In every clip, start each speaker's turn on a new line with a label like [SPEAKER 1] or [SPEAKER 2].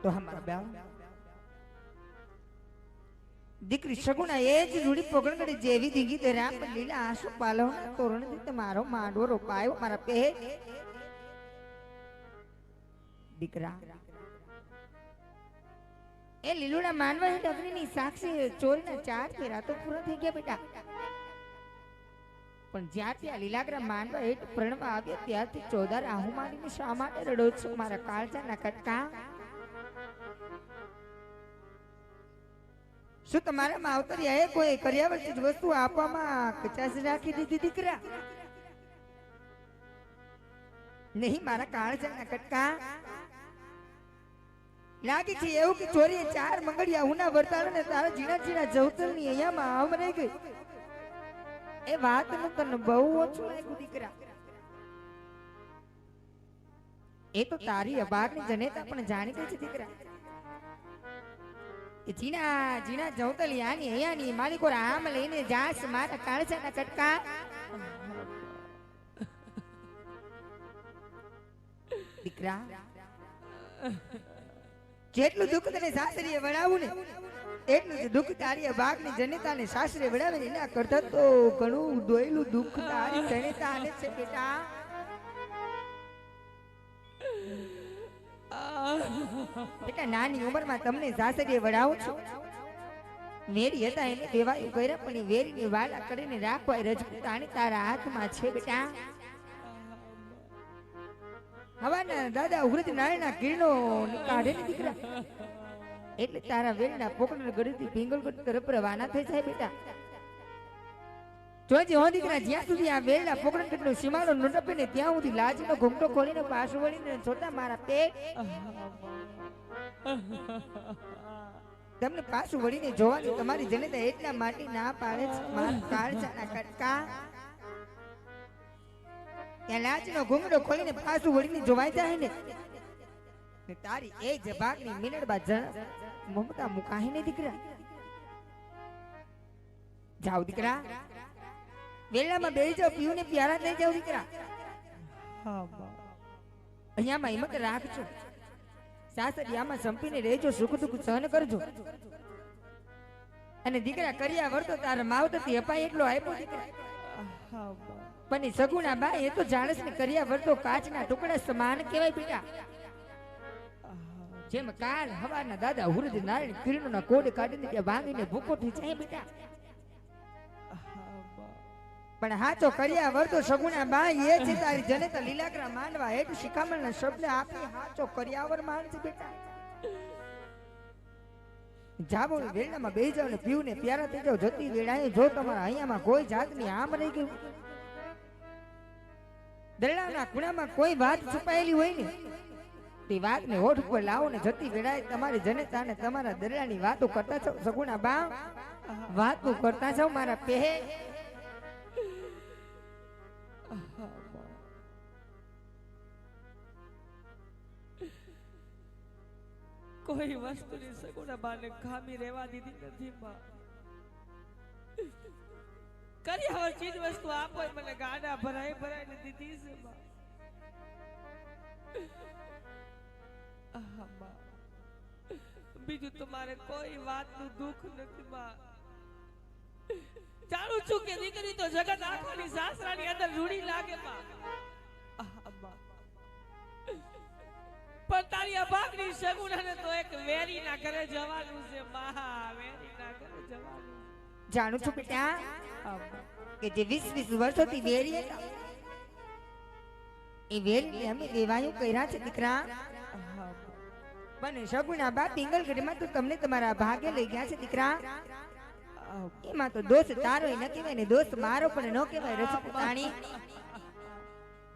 [SPEAKER 1] તો હમારા બેવ દીકરી સગુણા એ જ રૂડી પોગણગડી જેવી દીગી તે રામ લીલા આંસુ પાલવના તોરણથી તમારો માંડવો રોપાયો મારા પે દીકરા એ લીલુડા માંડવા ડગરીની સાક્ષી ચોરીના 4 ફેરા તો પૂરા થઈ ગયા બેટા પણ જ્યારથી આ લીલાગ્રા માંડવા હેઠ પ્રણવા આવ્યા ત્યારથી 14 રાહુ માંડીને શા માટે રડો છો મારા કાળજાના કટકા શું તમારા માવતરિયાએ કોઈ કર્યાવર ચીજ વસ્તુ આપવામાં કચાશ રાખી દીધી દીકરા નહીં મારા કાળજાના કટકા લાગે છે એવું કે ચોરીએ 4 મંગળિયા હુના વર્તાળો ને તારા ઝીણા ઝીણા જવતરની અહીંયામાં આમ રહી ગઈ એ વાત નું તને બહુ ઓછું લાગ્યું દીકરા એ તો તારી અભાગની જનેતા પણ જાણી ગઈ છે દીકરા એ ઝીણા ઝીણા જવતલિયાની અહીંયાની માલિકો આમ લઈને જાસ મારા કાળજાના કટકા દીકરા જેટલું દુઃખ તને સાસરીએ વડાવું ને એટલું જ દુઃખ તારી ભાગની જનેતાને સાસરે વડાવે એના કરતા તો ઘણું દોયલું દુઃખ તારી જનેતાને છે બેટા બેટા નાની ઉંમરમાં તમને સાસરીએ વડાવું છું વેરી હતા એને દેવાયું કર્યા પણ એ વેરીની વાલા કરીને રાખવા રજપૂતાણી તારા હાથમાં છે બેટા હવાના દાદા ઉગ્રજ નાળના કિરણો કાઢે ને દીકરા એટલે તારા વેલના પોકળના ગળેથી પિંગલગઢ તરફ રવાના થઈ જાય બેટા જોજે હો દીકરા જ્યાં સુધી આ વેલના પોકળનો સીમાડો ન ટપે ને ત્યાં સુધી લાજનો ઘૂંઘટો ખોલીને પાછું વળીને છોટા મારા પેટ તમને પાછું વળીને જોવાની તમારી જનતા એટલા માટે ના પાડે છે મારા કાળજાના કટકા ત્યાં લાજનો ઘૂંઘટો ખોલીને પાછું વળીને જોવાઈ જાય ને તારી એ જબાગની મિનડબા મમતા મુકાહી ને દીકરા જાઓ દીકરા વેલામાં બેસી જાઓ પીવું ને પ્યારા થઈ જાઓ દીકરા અહીંયામાં હિંમત રાખજો સાસરિયામાં સંપીને રહેજો સુખ દુઃખ સહન કરજો અને દીકરા કર્યા વર્તો તારા માવતરથી અપાય એટલો આપ્યો દીકરા પણ સગુણા બા એ તો જાણસ ને કર્યા વર્તો કાચના ટુકડા સમાન કહેવાય બેટા જેમ કાલ હવાના દાદા હુરજ નારાયણ કિરણોના કોડે કાઢીને ત્યાં ભાંગીને ભૂકો થઈ જાય બેટા પણ હાચો કર્યા વર્તો સગુણા બા એ છે તારી જનેતા લીલાગ્રા માંડવા હેઠ શિખામણના શબ્દ આપી હાચો કર્યાવર માન છે બેટા જાબો વેળામાં બેસી જાવ ને પીવું ને પ્યારા થઈ જાવ જતી વેળાએ જો તમારા અહીંયામાં કોઈ જાતની આમ રહી ગયું દરડાના ખૂણામાં કોઈ વાત છુપાયેલી હોય ને તે વાતને હોઠ ઉપર લાવો ને જતી વેળાએ તમારી જનેતા ને તમારા દરડાની વાતો કરતા છો સગુણા બા વાતો કરતા છો મારા પે
[SPEAKER 2] કોઈ વસ્તુની સગુણા બાને ખામી રહેવા દીધી નથી માં કર્યા ચીજ વસ્તુ આપો મને ગાડા ભરાઈ ભરાઈને દીધી છે માં બીજું તમારે કોઈ વાતનું દુઃખ નથી માં જાણું છું કે દીકરી તો જગત આખાની સાસરાની અંદર રૂડી લાગે માં પણ તારી અભાગની સગુણાને તો એક વેરીના ઘરે જવાનું છે માં વેરીના ઘરે જવાનું
[SPEAKER 1] જાણું છું બેટા કે જે 20 વર્ષોથી વેરી હતા એ વેરી અમે દેવાયું કર્યા છે દીકરા પણ સગુણા બા પિંગલગઢમાં તો તમને તમારા ભાગે લઈ ગયા છે દીકરા એમાં તો દોસ્ત તારો ન કહેવાય ને દોસ્ત મારો પણ ન કહેવાય રજપૂતાણી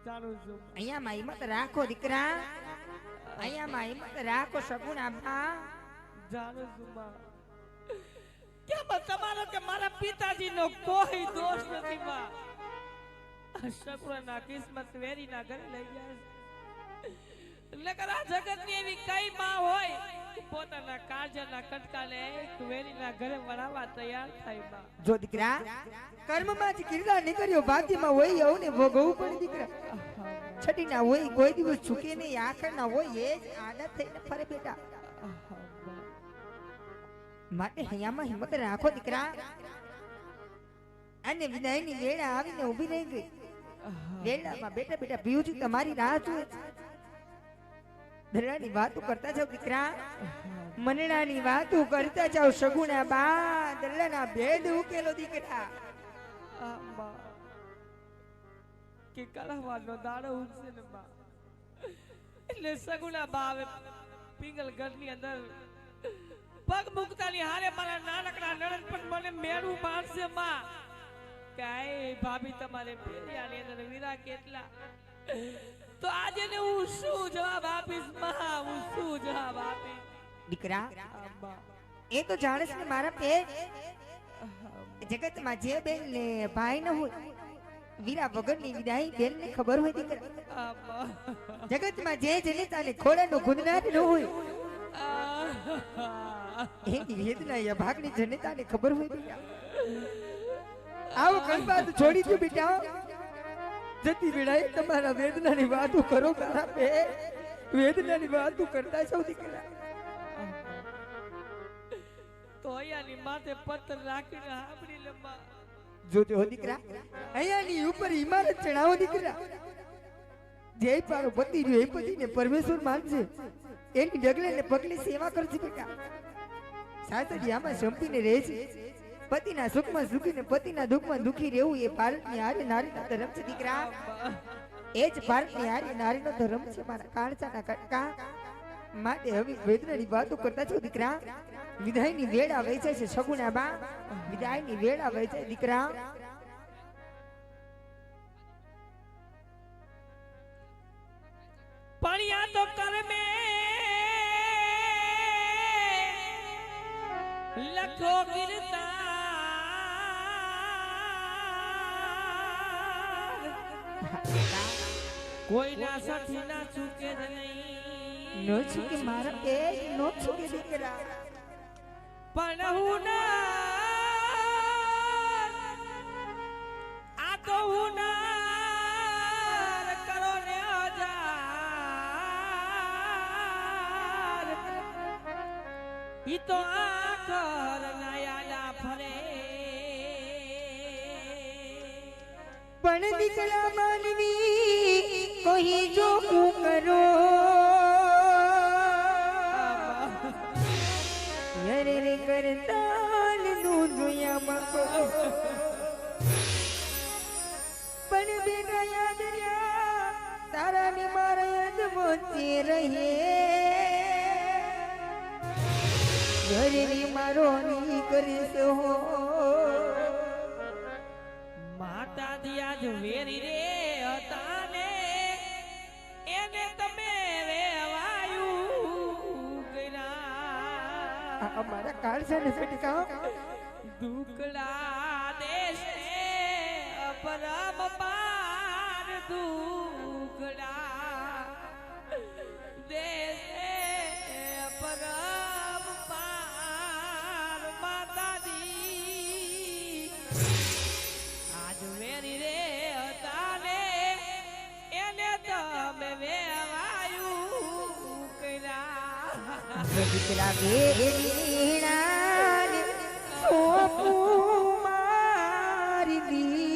[SPEAKER 1] અહીંયામાં હિંમત રાખો દીકરા અહીંયામાં હિંમત રાખો સગુણા બા
[SPEAKER 2] જાણું છું માં કેમ તમારો કે મારા પિતાજીનો કોઈ દોષ નથી માં સગુણાના કિસ્મત વેરીના ઘરે લઈ ગયા છે નકર આ જગતની એવી કઈ માં હોય પોતાના કાળજાના કટકાને એક વેરીના ઘરે વળાવવા તૈયાર થાય માં
[SPEAKER 1] જો દીકરા કર્મમાં જ કિરદાર નીકળ્યો ભાગ્યમાં હોય એવું ને ભોગવવું પડે દીકરા છઠ્ઠી ના હોય કોઈ દિવસ છૂકે નહીં આખર ના હોય એ જ આદત થઈને ફરે બેટા માટે હૈયામાં હિંમત રાખો દીકરા. અને વિદાયની વેળા આવીને ઊભી રહી ગઈ. વેળામાં બેટા બેટા પિયુજી તમારી રાહ જુએ છે. દરડાની વાતો કરતા જાવ દીકરા. મનડાની વાતો કરતા જાવ સગુણા બા. દરડાના ભેદ ઉકેલો દીકરા.
[SPEAKER 2] કે કળહવાનો દાડો ઉગશે ને બા એટલે સગુણા બા આવે પિંગલ ઘરની અંદર પગ મૂકતાની હારે મારા નાનકડા નણંદ પણ મને મેળું મારશે માં. કાય ભાભી તમારે ફેરિયાની અંદર વીરા કેટલા તો આજે ને હું શું જવાબ આપીશ માં? હું શું જવાબ આપીશ
[SPEAKER 1] દીકરા? એ તો જાણે છે ને મારા પેટ જગતમાં જે બેન ને ભાઈ ન હોય વીરા વગરની વિદાય બેન ને ખબર હોય દીકરા. જગતમાં જે જનિતાને ખોડાનો ગુંદનાર ન હોય એની વેદના એ ભાગની જનિતાને ખબર હોય બેટા. આવો કણબાદ છોડી દો બેટા. જતી વેળાએ તમારા વેદનાની વાતો કરો મારા બે. વેદનાની વાતો કરતા છો દીકરા.
[SPEAKER 2] તો અહીંયાની માથે પથ્થર રાખીને સાંભળી લે માં.
[SPEAKER 1] જોજો દીકરા અહીંયાની ઉપર ઇમારત ચડાવો દીકરા. જે પારો પતિ રહ્યો એ પતિને પરમેશ્વર માનશે. એની ડગલે ને પગલે સેવા કરશે બેટા. સાસરી આમાં સંપીને રહે છે. પતિના સુખમાં સુખી ને પતિના દુઃખમાં દુઃખી રહેવું એ ભારતની આર્ય નારીનો ધર્મ છે દીકરા. એ જ ભારતની આર્ય નારીનો ધર્મ છે મારા કાળચાના કટકા. માટે હવે વેદનાની વાતો કરતા છો દીકરા. વિદાયની વેળા વેચાય છે સગુણા બા. વિદાયની વેળા વેચાય દીકરા.
[SPEAKER 2] પાણીયા તો કર મે લખો ગિરતા કોઈ ના સઠી ના ચૂકે નહીં.
[SPEAKER 1] નો છુકે મારા પેટ નો છુકે દીકરા.
[SPEAKER 2] પણ હું ના આ તો હું ના કરો ને હજાર ઈ તો આખર નયાલા ફરે.
[SPEAKER 1] પણ દીકરા માનવી કોઈ જોખું કરો. યરે રે કરતાલ નું જોયા મકો. પણ બેટા યાદ રહ્યા તારા ને મારા યાદ મોતે રહે. ઘરે ની મારો ની કરીશ હો.
[SPEAKER 2] માતા દિયા જો વેરી રે હતા ને એને તમે વેવાયું ગયા.
[SPEAKER 1] અમારા કાળસા ને સટકા
[SPEAKER 2] દુકડા દેશે પરમ પાર. દુકડા દેશે પરમ પાર. માતાજી આજ વેરી રે હતા ને એને તમે વેવાયું કર્યા.
[SPEAKER 1] દીકરા વેરીણા ને સોપું મારી દીકરી.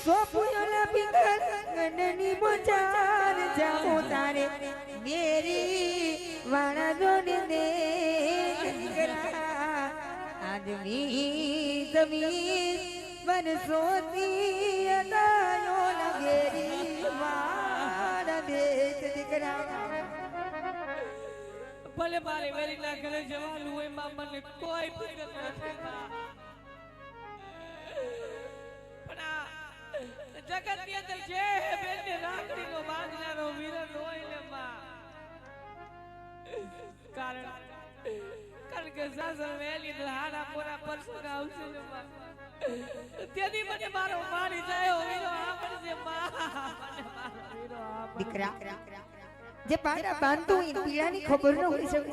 [SPEAKER 1] સોપું ઓલા પિંગલ ગણની મોચાર જામો તારે મેરી વાણા જોને દે દીકરા. આદમી જમીન બનસોતી અદાયો લગેરી મારા દેશ દીકરા.
[SPEAKER 2] ભલે મારે વેરીના ઘરે જવાનું હોય માં મને કોઈ ફિકર નથી માં. પણ આ જગતની અંદર જે બેનને રાખડીનો બાંધનારો વીરન હોય ને માં. કારણ કે સાસર વેલી હાડા પોરા પરસોર આવશે ને માં. તેથી મને મારો મારી જાય વીરો આપશે માં. મને મારો વીરો આપશે
[SPEAKER 1] દીકરા. જે પાડા બાંધતું હોય પીડાની ખબર ન હોય શકે.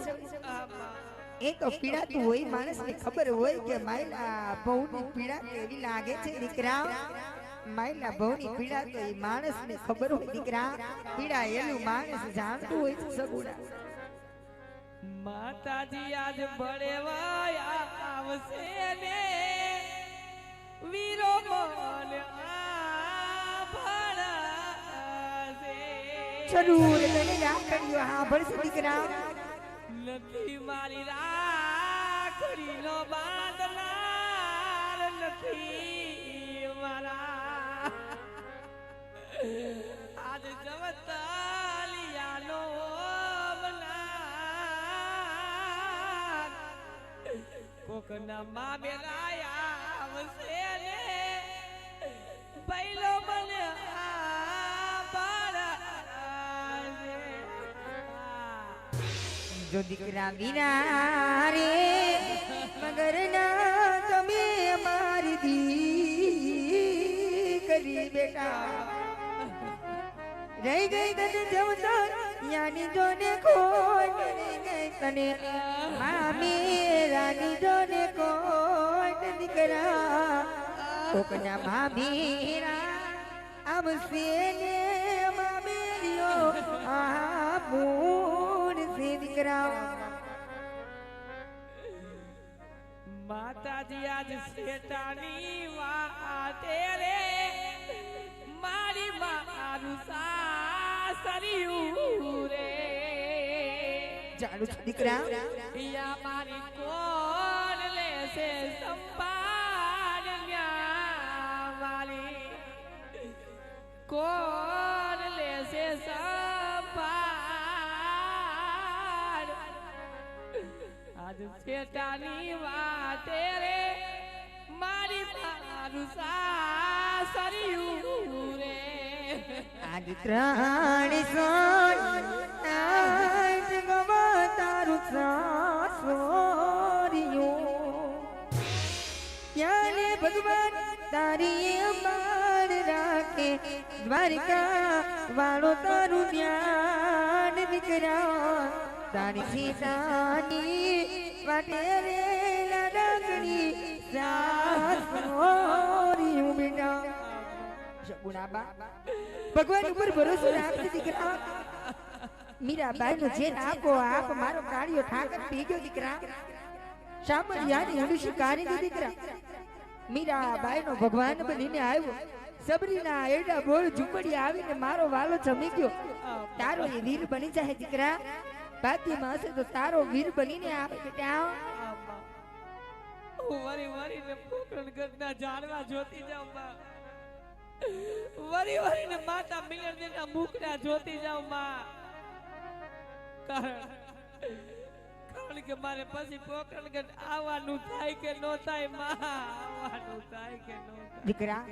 [SPEAKER 1] એ તો પીડાતું હોય માણસને ખબર હોય કે માયલા બહુની પીડા કેવી લાગે છે દીકરા. માયલા ભવની પીડા તો એ માણસને ખબર હોય દીકરા પીડા એલું માણસ જાણતું હોય છે સગુણા
[SPEAKER 2] માતાજી આજ બળેવાય આવશે ને વીરો મન ભળશે
[SPEAKER 1] જરૂર તને રાખડીઓ હા ભળશે દીકરા
[SPEAKER 2] નથી મારી રાખડીનો બાંધનાર નથી મારા આજ જવતાલિયાનો બનાર કોકના માં બેલાયા આવશે ને પહેલો મને
[SPEAKER 1] જો દીકરા વિના રે મગર ના તમે મારી દીકરી બેટા રહી ગઈ તને જવતા યાની જોને ખોટ રહી ગઈ તને મામી રાની જોને ખોટ દીકરા કોકના મામી આવશે ને મામેરિયો આ પૂર સે દીકરા
[SPEAKER 2] માતાજી આજ શેતાની વાટે રે મારી મારું સાસરિયું રે
[SPEAKER 1] જાણું છું દીકરા
[SPEAKER 2] યા મારી કોણ લેશે સંભાળ મારી કોણ લેશે સંભાળ આજ શેતાની વાટે રે મારી મારું સાસરિયું રે
[SPEAKER 1] આજ ત્રણ સોન આજ ગવા તારું સાસોરિયું યાને ભગવાન તારી માર રાખે દ્વારિકા વાળો તારું ધ્યાન દીકરા તારી સીતાની વાટે રે લાગણી સાસોરિયું બેટા શગુણાબા ભગવાન ઉપર ભરોસો રાખજે દીકરા મીરાબાઈ નો જે આપો આપ મારો કાળિયો ઠાકર પી ગયો દીકરા સામરિયાની હંડુશી કાઢી દીકરા મીરાબાઈ નો ભગવાન બનીને આવ્યો સબરીના એડા બોળ ઝુંપડી આવીને મારો વાલો જમી ગયો તારો એ વીર બની જાય દીકરા ભાગ્યમાં હશે તો તારો વીર બનીને આવે બેટા
[SPEAKER 2] વરી વરીને પોકરણ ગઢના ઝાડવા જોતી જાઉં માં વરી વરીને માતા મિલનના મુખડા જોતી જાઉં માં કારણ કે મારે પછી પોકરણ ગઢ આવવાનું થાય કે નો થાય માં આવવાનું થાય કે નો થાય
[SPEAKER 1] દીકરા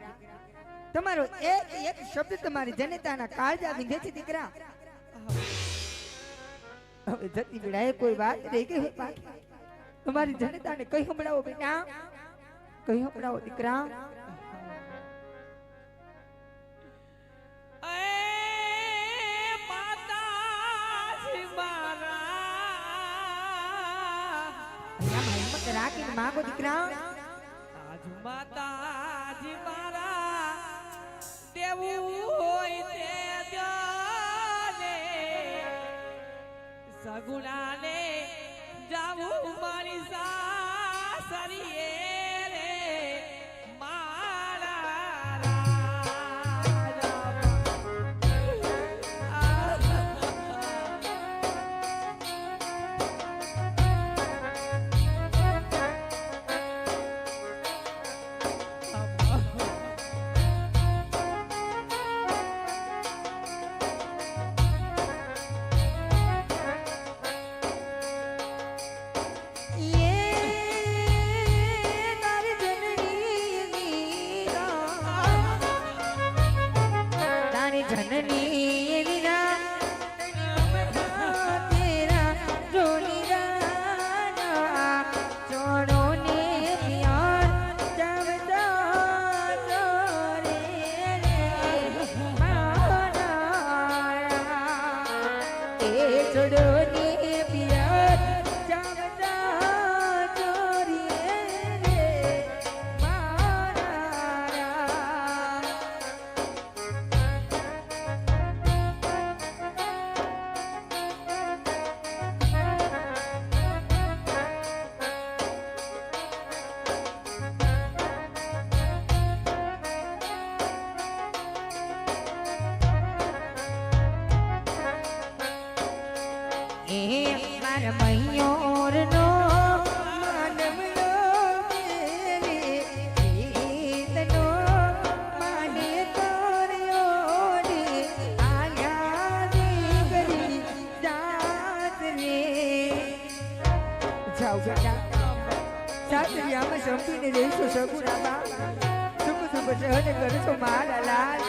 [SPEAKER 1] તમારો એક એક શબ્દ તમારી જનતાના કાળજા વિંધે છે દીકરા હવે જતી બેડાએ કોઈ વાત રહી ગઈ હોય બાકી તમારી જનતાને કઈ સંભળાવો બેટા કઈ સંભળાવો દીકરા રાખીને માગો દીકરા
[SPEAKER 2] આજ માતાજી મારા દેવું હોય તે દ્યોને સગુણાને જાવું મારી સાસરીએ રે
[SPEAKER 1] મારા મહિયોરનો માનવનો મેરે ગીતનો માને કર્યો રે આલ્યા દીકરી જાત રે જાઓ બેટા સાસરિયામાં સંપીને રહીશું સગુણા બા સુખ સુખ સહન કરશો મારા લાલ